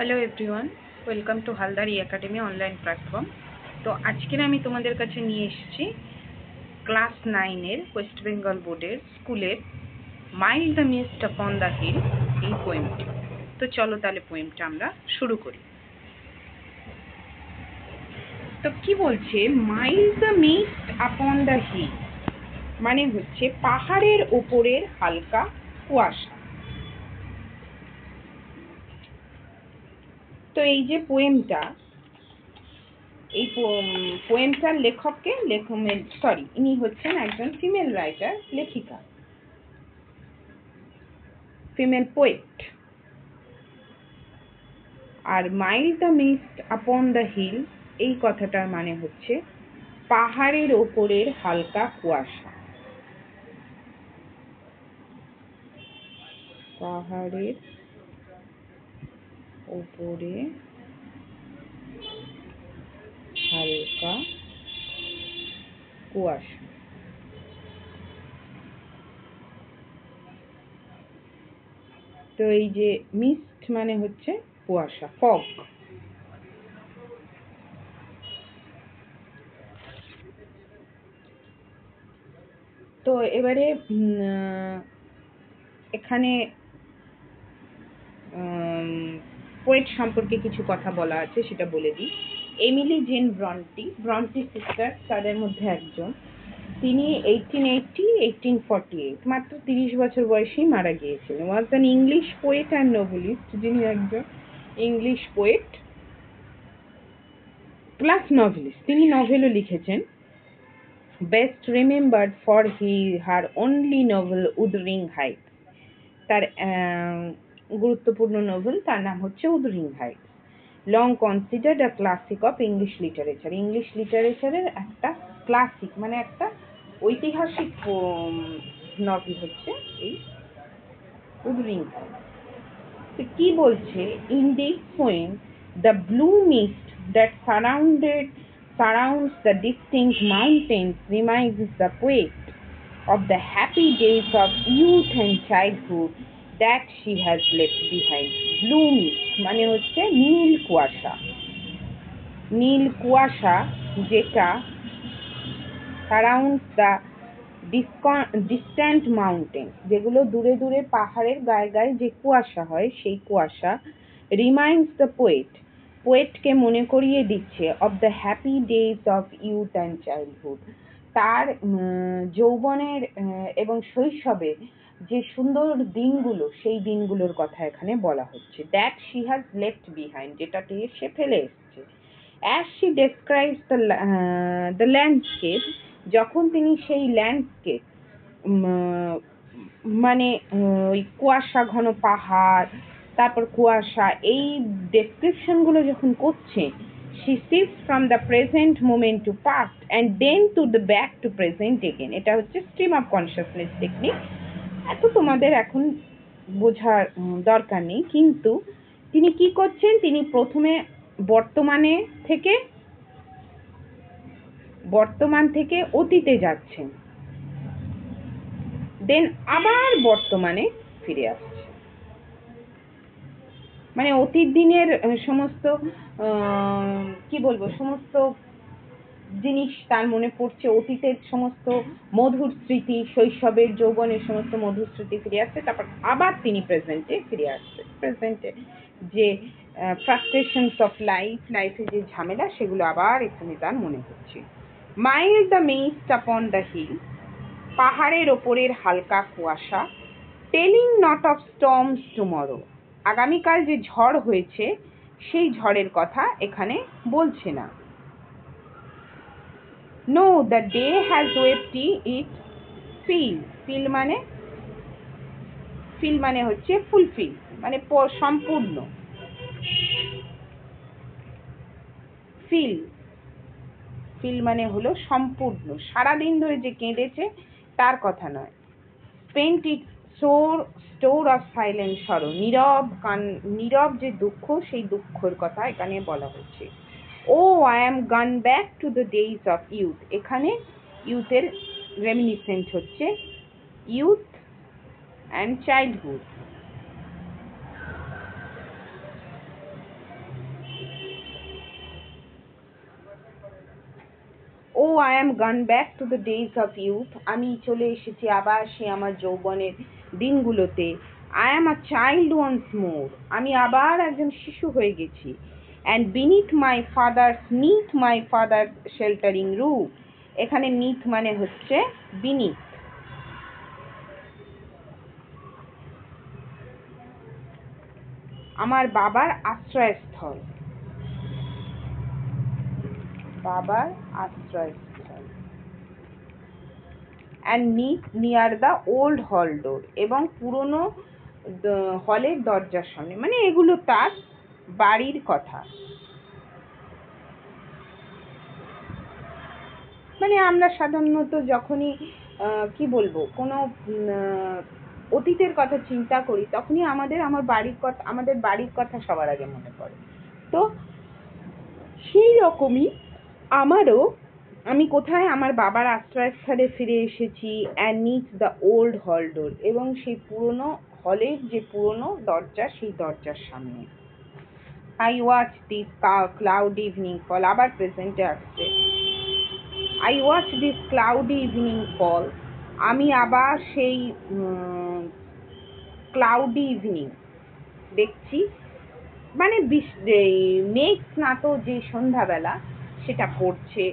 Hello everyone, welcome to Haldar academy online platform. তো আজকের আমি তোমাদের কাছে নিয়ে এসেছি ক্লাস 9-এর ওয়েস্ট বেঙ্গল বোর্ডের স্কুলের mild the mist upon the hill এই পোয়েমটি। তো চলো তাহলে পোয়েমটা আমরা শুরু করি। তো কি বলছে, mild the mist upon the hill মানে হচ্ছে পাহাড়ের ওপরের হালকা কুয়াশা। তো এই যে পোয়েমটা, এই পোয়েমটার লেখককে ইনি হচ্ছেন একজন ফিমেল রাইটার, লেখিকা, ফিমেল পোয়েট। আর mild the mist upon the hill এই কথাটার মানে হচ্ছে পাহাড়ের ওপরের হালকা কুয়াশা। পাহাড়ের ওপরে হালকা কুয়াশা। তো এই যে মিস্ট মানে হচ্ছে কুয়াশা, ফগ। তো এবারে এখানে পোয়েট সম্পর্কে কিছু কথা বলা আছে, সেটা বলে দিই। এমিলি জেন ব্রন্টি সিস্টার, তাদের মধ্যে একজন। তিনি 1848 মাত্র 30 বছর বয়সেই মারা গিয়েছিলেন। Was an English poet and novelist, যিনি একজন ইংলিশ পোয়েট প্লাস নভেলিস্ট। তিনি নভেলও লিখেছেন। Best remembered for her only novel Wuthering Height. তার গুরুত্বপূর্ণ নোভেল, তার নাম হচ্ছে Wuthering Height. Long considered a classic of English literature. English লিটারেচারের একটা ক্লাসিক মানে একটা ঐতিহাসিক নভেল হচ্ছে এই উদরিং হাইট। তো কি বলছে, in this poem the blue mist that surrounds the distant mountains reminds the poet of the happy days of youth and childhood that she has left behind. Blue mist মানে হচ্ছে নীল কুয়াশা। নীল কুয়াশা যেটা সারাউন্ডস দ্য ডিস্ট্যান্ট মাউন্টেন, যেগুলো দূরে দূরে পাহাড়ের গায়ে গায়ে যে কুয়াশা হয়, সেই কুয়াশা রিমাইন্ডস দ্য পোয়েটকে মনে করিয়ে দিচ্ছে of the happy days of youth and childhood, তার যৌবনের এবং শৈশবের যে সুন্দর দিনগুলো, সেই দিনগুলোর কথা এখানে বলা হচ্ছে। That she has left behind, যেটাকে সে ফেলে এসছে। As she describes the landscape, যখন তিনি সেই ল্যান্ডস্কেপ মানে ওই কুয়াশা ঘন পাহাড়, তারপর কুয়াশা, এই ডেসক্রিপশনগুলো যখন করছে, she shifts from the present moment to past and then to the back to present again. এটা হচ্ছে স্ট্রিম অফ কনসিয়াসনেস টেকনিক। এত তোমাদের এখন বোঝার দরকার নেই, কিন্তু তিনি কি করছেন, তিনি প্রথমে বর্তমান থেকে অতীতে যাচ্ছেন, দেন আবার বর্তমানে ফিরে আসছে। মানে অতীত দিনের সমস্ত সমস্ত জিনিস তার মনে পড়ছে, অতীতের সমস্ত মধুর স্মৃতি, শৈশবের যৌবনের সমস্ত মধুর স্মৃতি ফিরে আসছে। তারপর আবার তিনি প্রেজেন্টে ফিরে আসছে। প্রেজেন্টে যে ফ্রাস্ট্রেশনস অফ লাইফে যে ঝামেলা, সেগুলো আবার এখানে তার মনে হচ্ছে। Mild the mist upon the hill, পাহাড়ের ওপরের হালকা কুয়াশা। Telling not of storms tomorrow, আগামীকাল যে ঝড় হয়েছে সেই ঝড়ের কথা এখানে বলছে না। No, the day has wept it fill মানে হচ্ছে ফুলফিল, মানে সম্পূর্ণ। ফিল মানে হলো সম্পূর্ণ, সারাদিন ধরে যে কেঁদেছে তার কথা নয়। Spent it store of silent সরো, নীরব যে দুঃখ, সেই দুঃখের কথা এখানে বলা হচ্ছে। O I am gone back to the days of youth, এখানে ইউথের রেমিনিসেন্ট হচ্ছে youth and childhood. I am gone back to the days of youth, আমি চলে এসেছি আবার সে আমার যৌবনের দিনগুলোতে। I am a child once more, আমি আবার একজন শিশু হয়ে গেছি। And beneath my father sheltering roof, এখানে নিথ মানে হচ্ছে বিনিথ। আমার বাবার আশ্রয়স্থল, বাবার আশ্রয়স্থল। অ্যান্ড নিয়ার দ্য ওল্ড হল ডোর, এবং পুরনো হলের দরজার সামনে, মানে এগুলো তার বাড়ির কথা। মানে আমরা সাধারণত যখনই কি বলবো কোনো অতীতের কথা চিন্তা করি তখনই আমাদের বাড়ির কথা সবার আগে মনে পড়ে। তো সেই রকমই আমারও, আমি কোথায় আমার বাবার আশ্রয়স্থলে ফিরে এসেছি। অ্যান্ড নিচ দ্য ওল্ড হল ডোর, এবং সেই পুরনো হলের যে পুরনো দরজা সেই দরজার সামনে। I watch this cloud evening fall, আবার প্রেজেন্টে আসছে। I watch this cloudy evening fall, আমি আবার সেই ক্লাউডি ইভিনিং দেখছি, মানে মেঘ স্নাত যে সন্ধ্যাবেলা সেটা পড়ছে।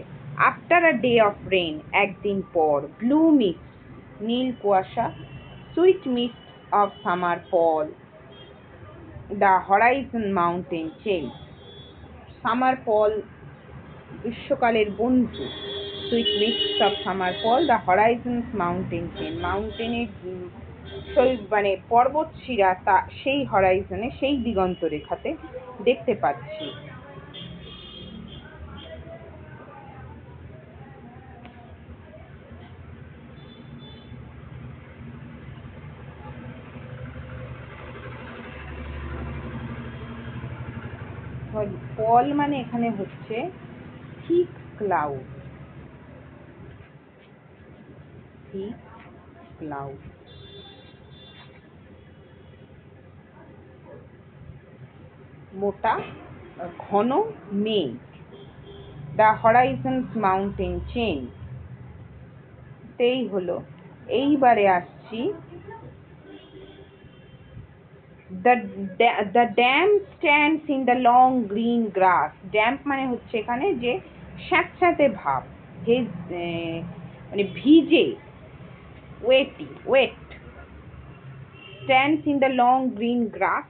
After a day of rain, একদিন পর। ব্লু মিস্ট, নীল কুয়াশা। Sweet mist of summer fall, the horizon mountain chain. Summer fall গ্রীষ্মকালের বন্ধু। Sweet mist of summer fall, the horizons mountain chain, মাউন্টেনের মানে পর্বত শিরা তা সেই হরাইজনে, সেই দিগন্ত রেখাতে দেখতে পাচ্ছি। ফল মানে এখানে হচ্ছে থিক ক্লাউড, থিক ক্লাউড, মোটা ঘন মেঘ। দ্য হরাইজনস মাউন্টেন চেন, তেই হলো। এইবারে আসছি the damp stands in the long green grass. Damp মানে হচ্ছে এখানে যে স্যাঁতস্যাঁতে ভাব, মানে ভিজে, wet. Stands in the long green grass,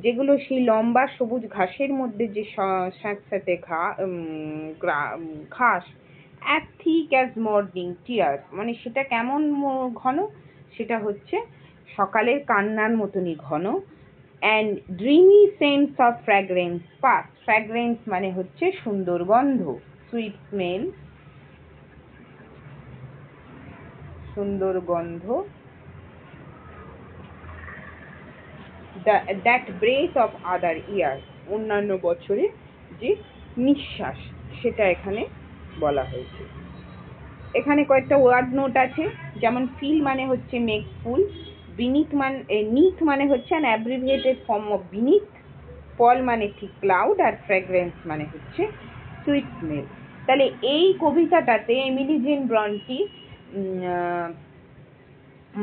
যেগুলো সেই লম্বা সবুজ ঘাসের মধ্যে যে স্যাঁতস্যাঁতে ঘাস। As thick as morning tears, মানে সেটা কেমন ঘন, সেটা হচ্ছে সকালের কান্নার মতনই ঘন। And dreamy sense of fragrance pass, fragrance মানে হচ্ছে সুন্দর গন্ধ, সুইট স্মেল, সুন্দর গন্ধ। দ্যাট ব্রেথ অফ আদার ইয়ার, অন্যান্য বছরে যে নিঃশ্বাস, সেটা এখানে বলা হয়েছে। এখানে কয়েকটা ওয়ার্ড নোট আছে, যেমন ফিল মানে হচ্ছে মেক ফুল, নিথ মানে হচ্ছে an abbreviated form of beneath, fall মানে ঠিক ক্লাউড, আর ফ্র্যাগ্রেন্স মানে হচ্ছে সুইট স্মেল। তাহলে এই কবিতাটাতে এমিলি জেন ব্রন্টি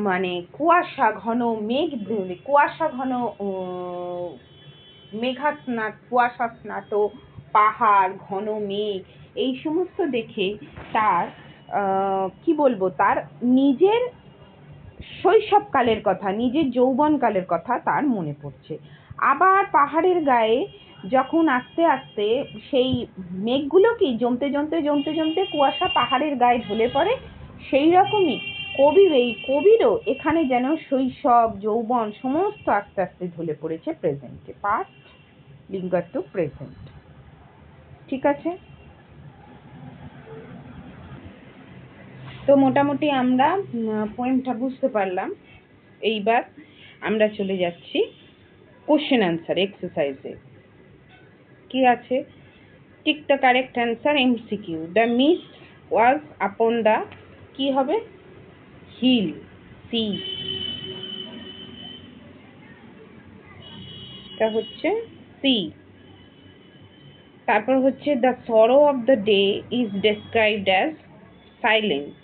মানে কুয়াশা ঘন কুয়াশা স্নাত পাহাড়, ঘন মেঘ, এই সমস্ত দেখে তার কি বলবো, তার নিজের শৈশবকালের কথা, নিজের যৌবনকালের কথা তার মনে পড়ছে। আবার পাহাড়ের গায়ে যখন আস্তে আস্তে সেই মেঘগুলো কি জমতে কুয়াশা পাহাড়ের গায়ে ঢলে পড়ে, সেই রকমই কবিরও এখানে যেন শৈশব, যৌবন সমস্ত আস্তে আস্তে ঢলে পড়েছে প্রেজেন্টে। Past linger to present. ঠিক আছে, তো মোটামুটি আমরা পয়েন্টটা বুঝতে পারলাম। এইবার আমরা চলে যাচ্ছি কোশ্চেন অ্যান্সার এক্সারসাইজে। কি আছে? Tick the correct answer, MCQ. The mist was upon the, কি হবে? হিল, সি, এটা হচ্ছে সি। তারপর হচ্ছে the sorrow of the day is described as, silent,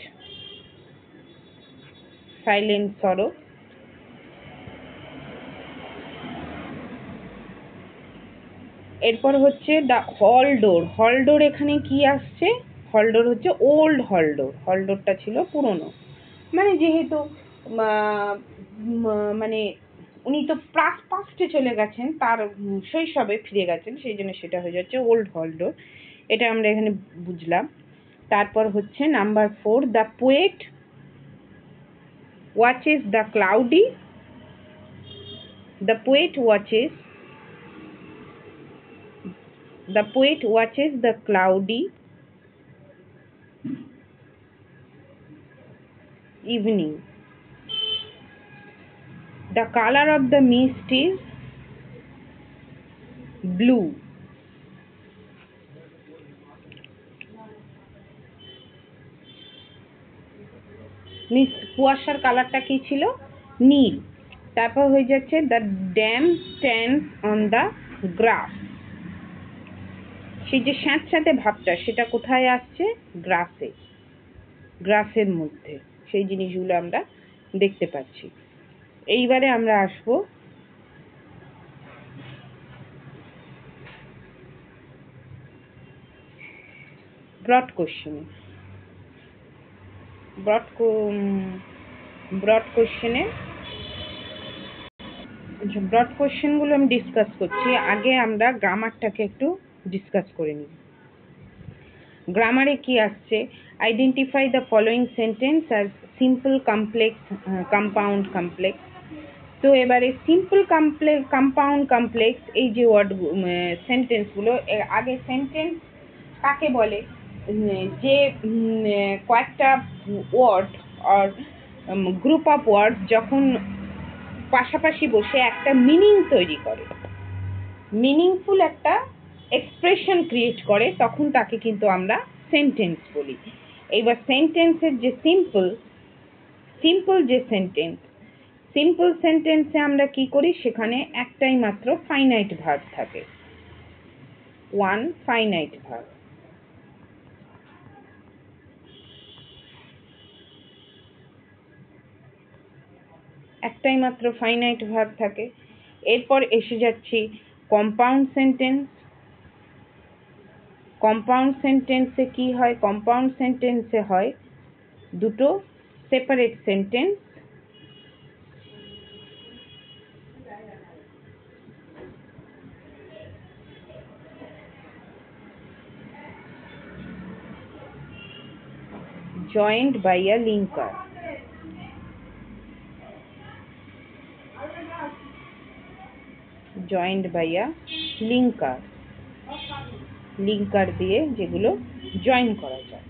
silent সরো। এরপর হচ্ছে দ্য হল ডোর। হল ডোর এখানে কি আসছে? হল ডোর হচ্ছে ওল্ড হল ডোর। হল ডোরটা ছিল পুরনো, মানে যেহেতু মানে উনি তো পাস্টে চলে গেছেন, তার শৈশবে ফিরে গেছেন, সেই জন্য সেটা হয়ে যাচ্ছে ওল্ড হল ডোর। এটা আমরা এখানে বুঝলাম। তারপর হচ্ছে number 4, the poet watches the cloudy. The poet watches the cloudy evening. The color of the mist is blue. কুয়াশার কালারটা কি ছিল? নীল। তারপর হয়ে যাচ্ছে the damp stands on the grass. সেই যে স্যাঁতস্যাঁতে ভাবটা, সেটা কোথায় আসছে? গ্রাসে, গ্রাসের মধ্যে সেই জিনিসগুলো আমরা দেখতে পাচ্ছি। এইবারে আমরা আসবো ব্রড কোশ্চেনে। ব্রড কোশ্চেনগুলো আমি ডিসকাস করছি। আগে আমরা গ্রামারটাকে একটু ডিসকাস করে নিই। গ্রামারে কি আসছে? Identify the following sentence as simple, complex, compound, complex. তো এবারে সিম্পল, কম্পাউন্ড, কমপ্লেক্স এই যে ওয়ার্ড সেন্টেন্সগুলো, আগে সেন্টেন্স কাকে বলে? যে কয়েকটা ওয়ার্ড আর গ্রুপ অফ ওয়ার্ড যখন পাশাপাশি বসে একটা মিনিং তৈরি করে, মিনিংফুল একটা এক্সপ্রেশন ক্রিয়েট করে, তখন তাকে কিন্তু আমরা সেন্টেন্স বলি। এইবার সেন্টেন্সের যে সিম্পল যে সিম্পল সেন্টেন্সে আমরা কি করি? সেখানে একটাই মাত্র ফাইনাইট ভার্ব থাকে, ওয়ান ফাইনাইট ভার্ব। একটাই মাত্র ফাইনাইট ভার্ব থাকে। এরপর এসে যাচ্ছি কম্পাউন্ড সেন্টেন্স। কম্পাউন্ড সেন্টেন্সে কি হয়? কম্পাউন্ড সেন্টেন্সে হয় দুটো separate sentence, joined by a linker. joined by a linker, linker দিয়ে যেগুলো জয়েন করা যায়।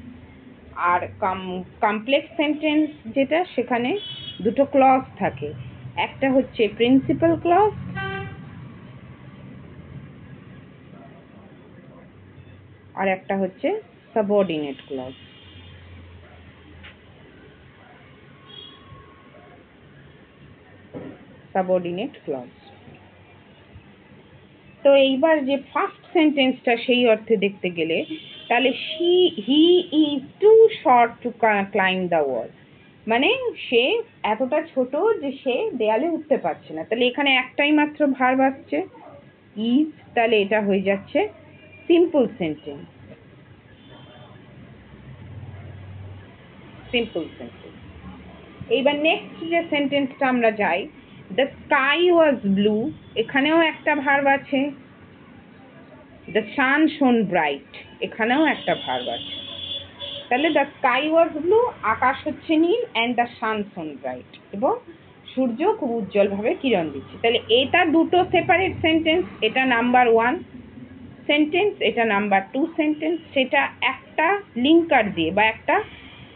আর কমপ্লেক্স সেন্টেন্স যেটা, সেখানে দুটো ক্লজ থাকে, একটা হচ্ছে প্রিন্সিপাল ক্লজ, আর একটা হচ্ছে সাবঅর্ডিনেট ক্লজ। Subordinate clause. তো এইবার যে ফার্স্ট সেন্টেন্সটা, সেই অর্থে দেখতে গেলে তাহলে he is too short to climb the wall, মানে সে এতটা ছোট যে সে দেয়ালে উঠতে পারছে না। তাহলে এখানে একটাই মাত্র ভার্ব আসছে, ইজ। তাহলে এটা হয়ে যাচ্ছে সিম্পল সেন্টেন্স। Simple sentence. এইবার নেক্সট যে সেন্টেন্সটা আমরা যাই, দ্য স্কাই ওয়াজ ব্লু, এখানেও একটা ভার্ব আছে। দ্য সান শোন ব্রাইট, এখানেও একটা ভার্ব আছে। তাহলে দ্য স্কাই ওয়াজ ব্লু, আকাশ হচ্ছে নীল, অ্যান্ড দ্য সান শোন ব্রাইট, এবং সূর্য খুব উজ্জ্বলভাবে কিরণ দিচ্ছে। তাহলে এটা দুটো সেপারেট সেন্টেন্স, এটা নাম্বার 1 সেন্টেন্স, এটা নাম্বার 2 সেন্টেন্স। সেটা একটা লিঙ্কার দিয়ে বা একটা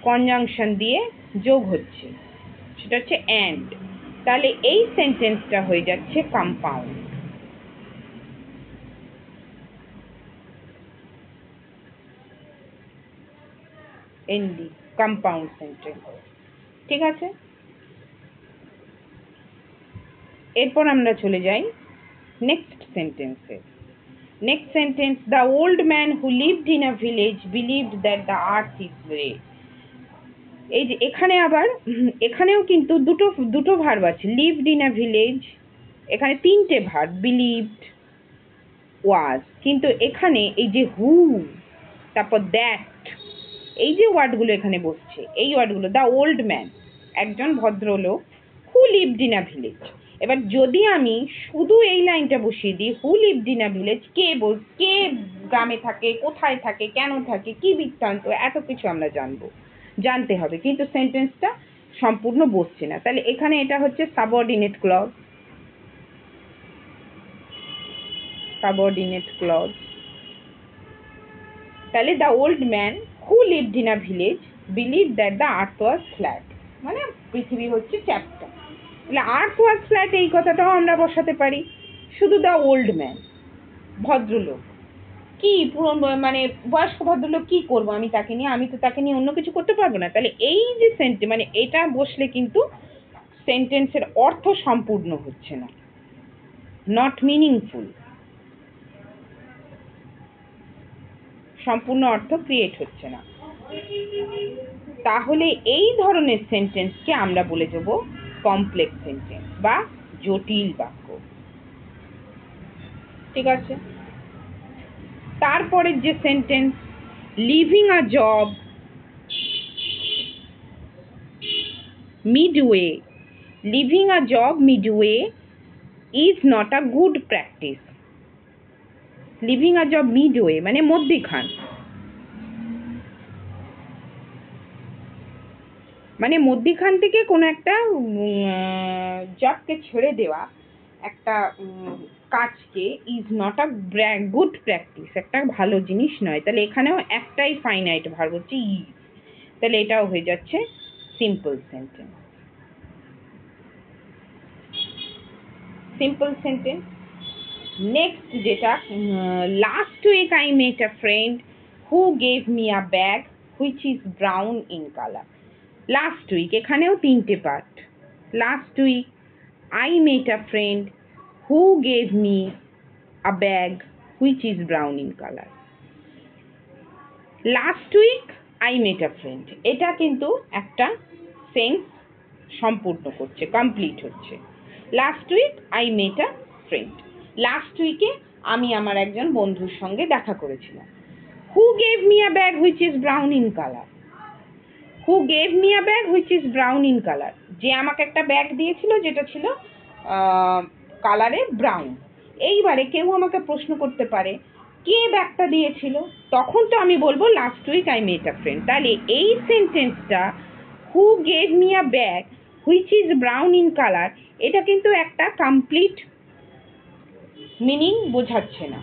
কনজাংশন দিয়ে যোগ হচ্ছে, সেটা হচ্ছে অ্যান্ড। তাহলে এই সেন্টেন্সটা হয়ে যাচ্ছে কম্পাউন্ড। ND, compound sentence. ঠিক আছে, এরপর আমরা চলে যাই নেক্সট সেন্টেন্সে। Next sentence, the old man who lived in a village believed that the earth is red. এই যে এখানে আবার এখানেও কিন্তু দুটো দুটো ভার্ব আছে, লিভড ইন আ ভিলেজ, এখানে তিনটে ভার্ব, বিলিভড, ওয়াজ, কিন্তু এখানে এই যে হু, তারপর দ্যাট, এই যে ওয়ার্ডগুলো এখানে বসছে, এই ওয়ার্ডগুলো, দ্য ওল্ড ম্যান, একজন ভদ্রলোক, who lived in a village. এবার যদি আমি শুধু এই লাইনটা বসিয়ে দিই, who lived in a village, কে গ্রামে থাকে, কোথায় থাকে, কেন থাকে, কি বৃত্তান্ত, এত কিছু আমরা জানতে হবে, কিন্তু সেন্টেন্সটা সম্পূর্ণ বসছে না। তাহলে এখানে এটা হচ্ছে সাবঅর্ডিনেট ক্লজ, সাবঅর্ডিনেট ক্লজ। তাহলে the old man who lived in a village believe that the earth was flat, মানে পৃথিবী হচ্ছে চ্যাপ্টা। তাহলে আর্থ ওয়াজ ফ্ল্যাট এই কথাটাও আমরা বসাতে পারি। শুধু দ্য ওল্ড ম্যান, ভদ্রলোক, কি পুরো মানে বয়স্ক ভদ্রলোক, কি করবো আমি তাকে নিয়ে, আমি তো তাকে নিয়ে অন্য কিছু করতে পারবো না। তাহলে এই যে মানে এটা বসলে কিন্তু সেন্টেন্সের অর্থ সম্পূর্ণ হচ্ছে না, নট মিনিংফুল, সম্পূর্ণ অর্থ ক্রিয়েট হচ্ছে না। তাহলে এই ধরনের সেন্টেন্সকে আমরা বলে দেব কমপ্লেক্স সেন্টেন্স বা জটিল বাক্য। ঠিক আছে, তারপরের যে sentence, living a job midway, leaving a job midway is not a good practice. Living a job midway মানে মধ্যিখান, মানে মধ্যিখান থেকে কোনো একটা জবকে ছেড়ে দেওয়া, একটা কাজকে, is not a good practice, একটা ভালো জিনিস নয়। তাহলে এখানেও একটাই ফাইনাইট ভার্ব হচ্ছে ইজ, তাহলে এটাও হয়ে যাচ্ছে simple sentence. Simple sentence. Next যেটা, last week I met a friend who gave me a bag which is brown in colour. Last week, এখানেও তিনটে part. Last week I met a friend who gave me a bag which is brown in colour. Last week I met a friend, এটা কিন্তু একটা sense সম্পূর্ণ করছে, complete হচ্ছে। Last week I met a friend, last উইকে আমি আমার একজন বন্ধুর সঙ্গে দেখা করেছিলাম। হু gave me a bag which is brown in colour, who gave me a bag which is brown in colour, যে আমাকে একটা ব্যাগ দিয়েছিল যেটা ছিল কালারে ব্রাউন। এইবারে কেউ আমাকে প্রশ্ন করতে পারে কে ব্যাগটা দিয়েছিল, তখন তো আমি বলবো last week I met a friend. তাহলে এই সেন্টেন্সটা who gave me a bag which is brown in colour, এটা কিন্তু একটা কমপ্লিট মিনিং বোঝাচ্ছে না।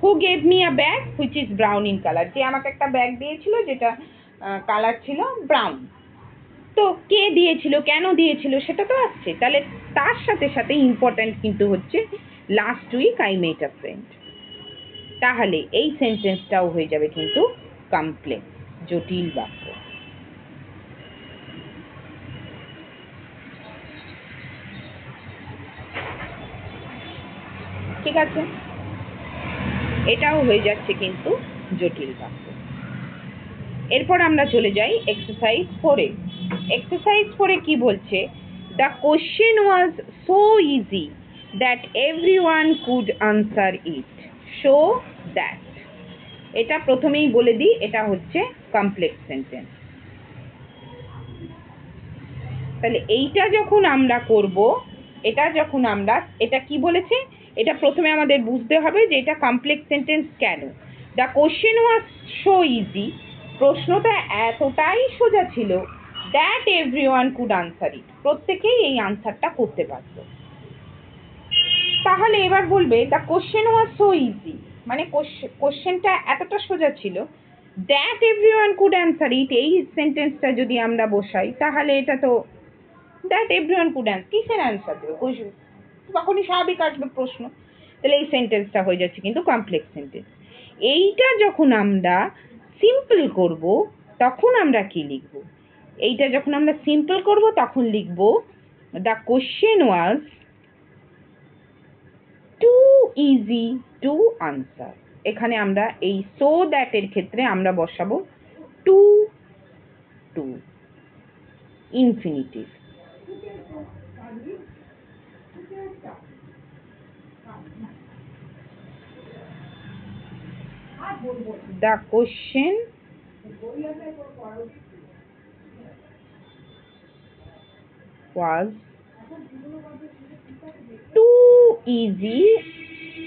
Who gave me a bag which is brown in colour, যে আমাকে একটা ব্যাগ দিয়েছিল যেটা কালার ছিল ব্রাউন, তো কে দিয়েছিল, কেন দিয়েছিল, সেটা তো আসছে। তাহলে তার সাথে সাথে ইম্পর্ট্যান্ট কিন্তু হচ্ছে last week I met a friend. তাহলে এই সেন্টেন্সটাও হয়ে যাবে কিন্তু কমপ্লেক্স, জটিল বাক্য। ঠিক আছে, এটাও হয়ে যাচ্ছে কিন্তু জটিল বাক্য। এরপর আমরা চলে যাই এক্সারসাইজ 4-এ। এক্সারসাইজ 4-এ কি বলছে, the question was so easy that everyone could answer it, show that. এটা প্রথমেই বলে দিই, এটা হচ্ছে কমপ্লেক্স সেন্টেন্স। তাহলে এইটা যখন আমরা করব, এটা কি বলেছে, এটা প্রথমে আমাদের বুঝতে হবে যে এটা কমপ্লেক্স সেন্টেন্স কেন। The question was so easy, প্রশ্নটা এতটাই সোজা ছিল, that everyone could answer it, প্রত্যেকেই এই আনসারটা করতে পারত। তাহলে এবার বলবে the question was so easy, মানে কোশ্চেনটা এতটা সোজা ছিল, that everyone could answer it, এই সেন্টেন্সটা যদি আমরা বসাই তাহলে এটা তো দ্যাট এভরিওয়ান কুড আনসার, কিসের অ্যান্সার দেবে, তখনই স্বাভাবিক আসবে প্রশ্ন। তাহলে এই সেন্টেন্সটা হয়ে যাচ্ছে কিন্তু কমপ্লেক্স সেন্টেন্স। এইটা যখন আমরা সিম্পল করব তখন আমরা কি লিখব, এইটা যখন আমরা সিম্পল করব তখন লিখব the question was too easy to answer. এখানে আমরা এই সো দ্যাট এর ক্ষেত্রে আমরা বসাবো to infinitive. The question was too easy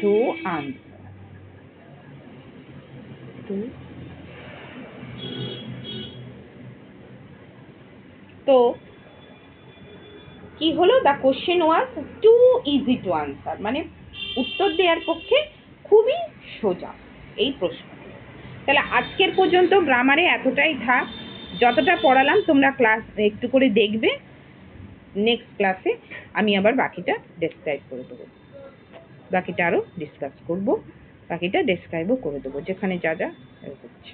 to answer. তো কি হলো, the question was too easy to answer, মানে উত্তর দেওয়ার পক্ষে খুবই সোজা এই প্রশ্ন। তাহলে আজকের পর্যন্ত গ্রামারে এতটাই থাক, যতটা পড়ালাম তোমরা ক্লাস একটু করে দেখবে, নেক্সট ক্লাসে আমি আবার বাকিটা ডেসক্রাইব করে দেবো, বাকিটা আরও ডিসকাস করবো, বাকিটা ডেসক্রাইবও করে দেবো যেখানে যা যা হচ্ছে।